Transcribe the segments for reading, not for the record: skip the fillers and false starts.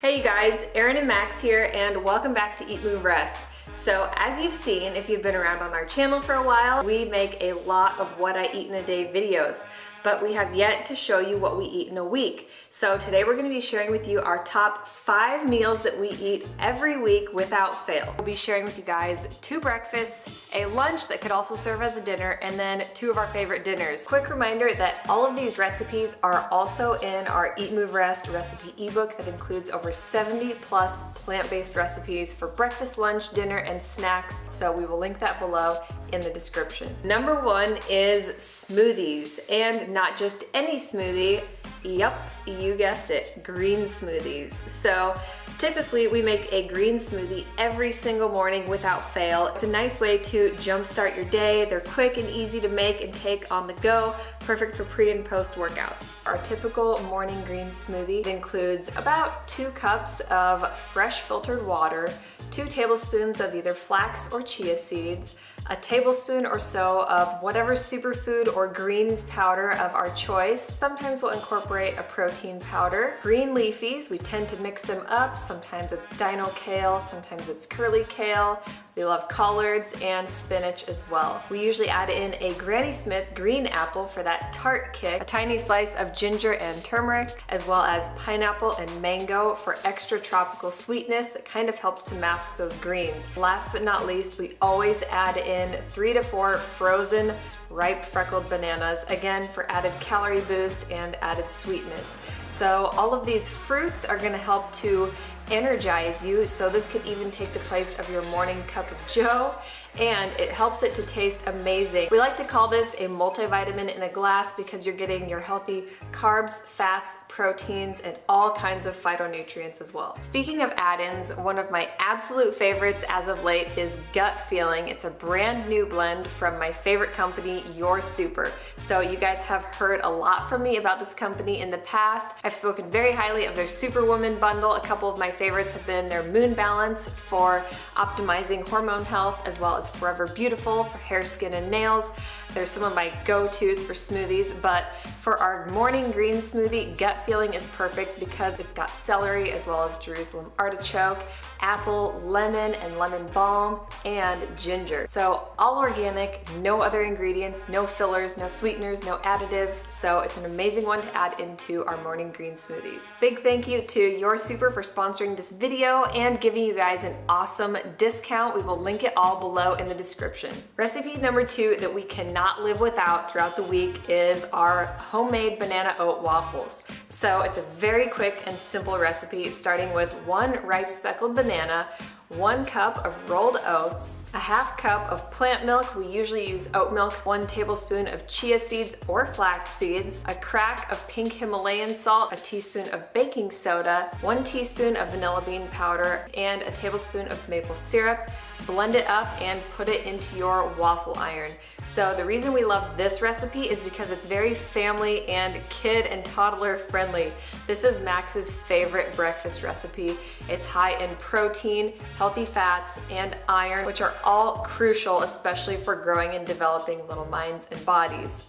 Hey you guys, Erin and Max here, and welcome back to Eat, Move, Rest. So as you've seen, if you've been around on our channel for a while, we make a lot of what I eat in a day videos, but we have yet to show you what we eat in a week. So today we're going to be sharing with you our top 5 meals that we eat every week without fail. We'll be sharing with you guys 2 breakfasts, a lunch that could also serve as a dinner, and then 2 of our favorite dinners. Quick reminder that all of these recipes are also in our Eat, Move, Rest recipe ebook that includes over 70 plus plant-based recipes for breakfast, lunch, dinner, and snacks. So we will link that below in the description. Number 1 is smoothies, and not just any smoothie. Yep, you guessed it, green smoothies. So typically we make a green smoothie every single morning without fail. It's a nice way to jumpstart your day. They're quick and easy to make and take on the go, perfect for pre and post workouts. Our typical morning green smoothie includes about 2 cups of fresh filtered water, 2 tablespoons of either flax or chia seeds, a tablespoon or so of whatever superfood or greens powder of our choice. Sometimes we'll incorporate a protein powder. Green leafies, we tend to mix them up. Sometimes it's dino kale, sometimes it's curly kale. We love collards and spinach as well. We usually add in a Granny Smith green apple for that tart kick, a tiny slice of ginger and turmeric, as well as pineapple and mango for extra tropical sweetness that kind of helps to mask those greens. Last but not least, we always add in 3 to 4 frozen ripe freckled bananas, again for added calorie boost and added sweetness. So all of these fruits are going to help to energize you, so this could even take the place of your morning cup of joe, and it helps it to taste amazing. We like to call this a multivitamin in a glass because you're getting your healthy carbs, fats, proteins, and all kinds of phytonutrients as well. Speaking of add-ins, one of my absolute favorites as of late is Gut Feeling. It's a brand new blend from my favorite company, Your Super. So you guys have heard a lot from me about this company in the past. I've spoken very highly of their Superwoman bundle. A couple of my favorites have been their Moon Balance for optimizing hormone health, as well as Forever Beautiful for hair, skin, and nails. There's some of my go-tos for smoothies, but for our morning green smoothie, Gut Feeling is perfect because it's got celery as well as Jerusalem artichoke, apple, lemon, and lemon balm, and ginger. So all organic, no other ingredients, no fillers, no sweeteners, no additives. So it's an amazing one to add into our morning green smoothies. Big thank you to Your Super for sponsoring this video and giving you guys an awesome discount. We will link it all below in the description. Recipe number 2 that we cannot live without throughout the week is our homemade banana oat waffles. So it's a very quick and simple recipe, starting with 1 ripe speckled banana, 1 cup of rolled oats, a ½ cup of plant milk, we usually use oat milk, 1 tablespoon of chia seeds or flax seeds, a crack of pink Himalayan salt, a teaspoon of baking soda, 1 teaspoon of vanilla bean powder, and a tablespoon of maple syrup. Blend it up and put it into your waffle iron. So the reason we love this recipe is because it's very family and kid and toddler friendly. This is Max's favorite breakfast recipe. It's high in protein, healthy fats, and iron, which are all crucial, especially for growing and developing little minds and bodies.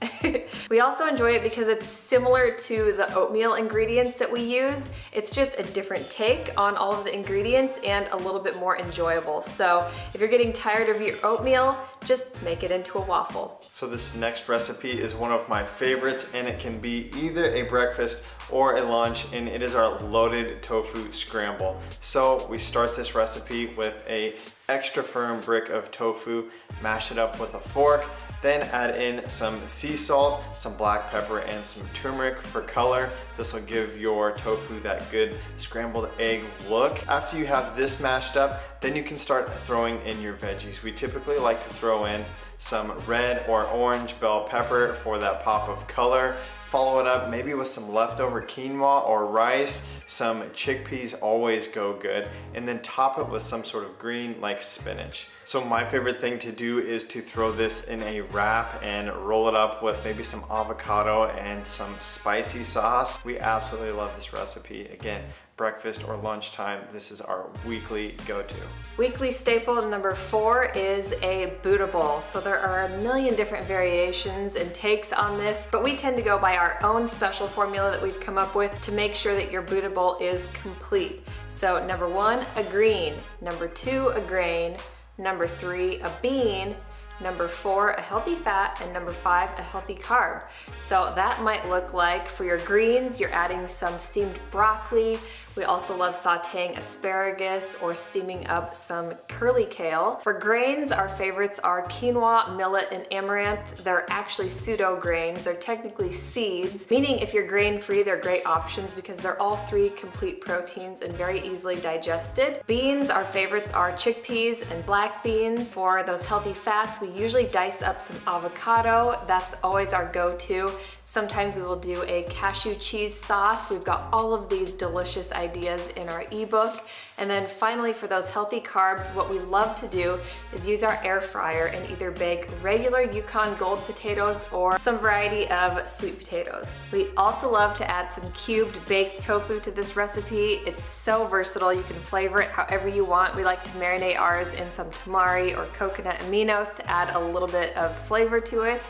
We also enjoy it because it's similar to the oatmeal ingredients that we use. It's just a different take on all of the ingredients and a little bit more enjoyable. So if you're getting tired of your oatmeal, just make it into a waffle. So this next recipe is one of my favorites, and it can be either a breakfast or a lunch, and it is our loaded tofu scramble. So we start this recipe with a extra firm brick of tofu, mash it up with a fork, then add in some sea salt, some black pepper, and some turmeric for color. This will give your tofu that good scrambled egg look. After you have this mashed up, then you can start throwing in your veggies. We typically like to throw in some red or orange bell pepper for that pop of color. Follow it up maybe with some leftover quinoa or rice. Some chickpeas always go good. And then top it with some sort of green like spinach. So my favorite thing to do is to throw this in a wrap and roll it up with maybe some avocado and some spicy sauce. We absolutely love this recipe. Again, breakfast or lunchtime, this is our weekly go-to. Weekly staple number 4 is a Buddha bowl. So there are a million different variations and takes on this, but we tend to go by our own special formula that we've come up with to make sure that your Buddha bowl is complete. So number 1, a green. Number 2, a grain. Number 3, a bean. Number 4, a healthy fat, and number 5, a healthy carb. So that might look like, for your greens, you're adding some steamed broccoli. We also love sauteing asparagus or steaming up some curly kale. For grains, our favorites are quinoa, millet, and amaranth. They're actually pseudo grains. They're technically seeds, meaning if you're grain-free, they're great options because they're all 3 complete proteins and very easily digested. Beans, our favorites are chickpeas and black beans. For those healthy fats, we usually dice up some avocado. That's always our go-to. Sometimes we will do a cashew cheese sauce. We've got all of these delicious ideas in our ebook. And then finally, for those healthy carbs, what we love to do is use our air fryer and either bake regular Yukon Gold potatoes or some variety of sweet potatoes. We also love to add some cubed baked tofu to this recipe. It's so versatile. You can flavor it however you want. We like to marinate ours in some tamari or coconut aminos to add a little bit of flavor to it.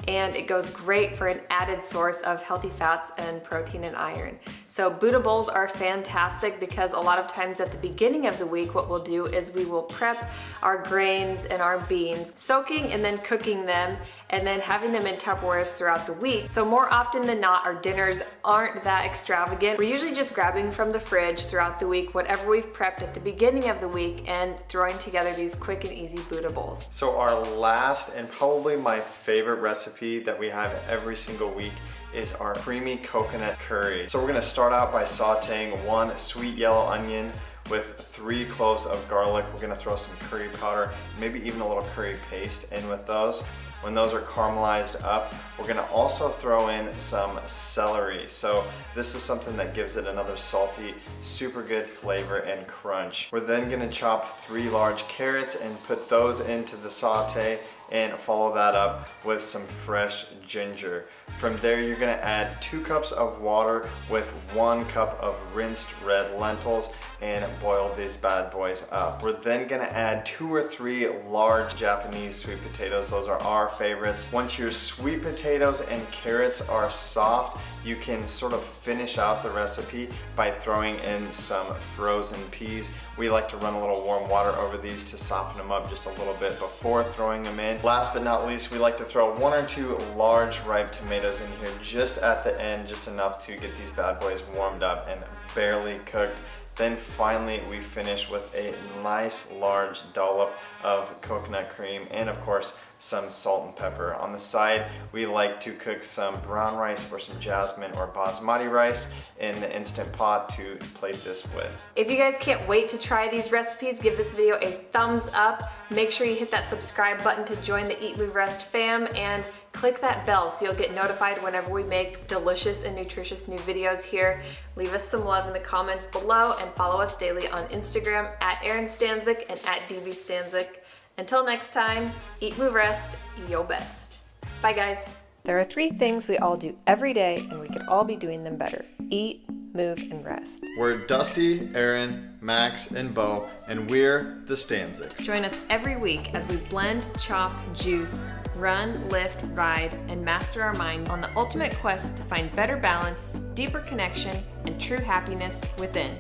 And it goes great for an added source of healthy fats and protein and iron. So Buddha bowls are fantastic because a lot of times at the beginning of the week, what we'll do is we will prep our grains and our beans, soaking and then cooking them, and then having them in Tupperwares throughout the week. So more often than not, our dinners aren't that extravagant. We're usually just grabbing from the fridge throughout the week whatever we've prepped at the beginning of the week and throwing together these quick and easy Buddha bowls. So our last and probably my favorite recipe that we have every single week is our creamy coconut curry. So we're gonna start out by sauteing 1 sweet yellow onion with 3 cloves of garlic. We're gonna throw some curry powder, maybe even a little curry paste in with those. When those are caramelized up, we're gonna also throw in some celery. So this is something that gives it another salty, super good flavor and crunch. We're then gonna chop 3 large carrots and put those into the saute and follow that up with some fresh ginger. From there, you're gonna add 2 cups of water with 1 cup of rinsed red lentils and boil these bad boys up. We're then gonna add 2 or 3 large Japanese sweet potatoes. Those are our favorites. Once your sweet potatoes and carrots are soft, you can sort of finish out the recipe by throwing in some frozen peas. We like to run a little warm water over these to soften them up just a little bit before throwing them in. Last but not least, we like to throw 1 or 2 large ripe tomatoes in here just at the end, just enough to get these bad boys warmed up and barely cooked. Then finally, we finish with a nice large dollop of coconut cream and of course, some salt and pepper. On the side, we like to cook some brown rice or some jasmine or basmati rice in the Instant Pot to plate this with. If you guys can't wait to try these recipes, give this video a thumbs up. Make sure you hit that subscribe button to join the Eat, Move, Rest fam, and click that bell so you'll get notified whenever we make delicious and nutritious new videos here. Leave us some love in the comments below and follow us daily on Instagram at Erin Stanzik and at DB Stanzik. Until next time, eat, move, rest, yo best. Bye guys. There are 3 things we all do every day and we could all be doing them better. Eat, move, and rest. We're Dusty, Aaron, Max, and Bo, and we're the Stanziks. Join us every week as we blend, chop, juice, run, lift, ride, and master our minds on the ultimate quest to find better balance, deeper connection, and true happiness within.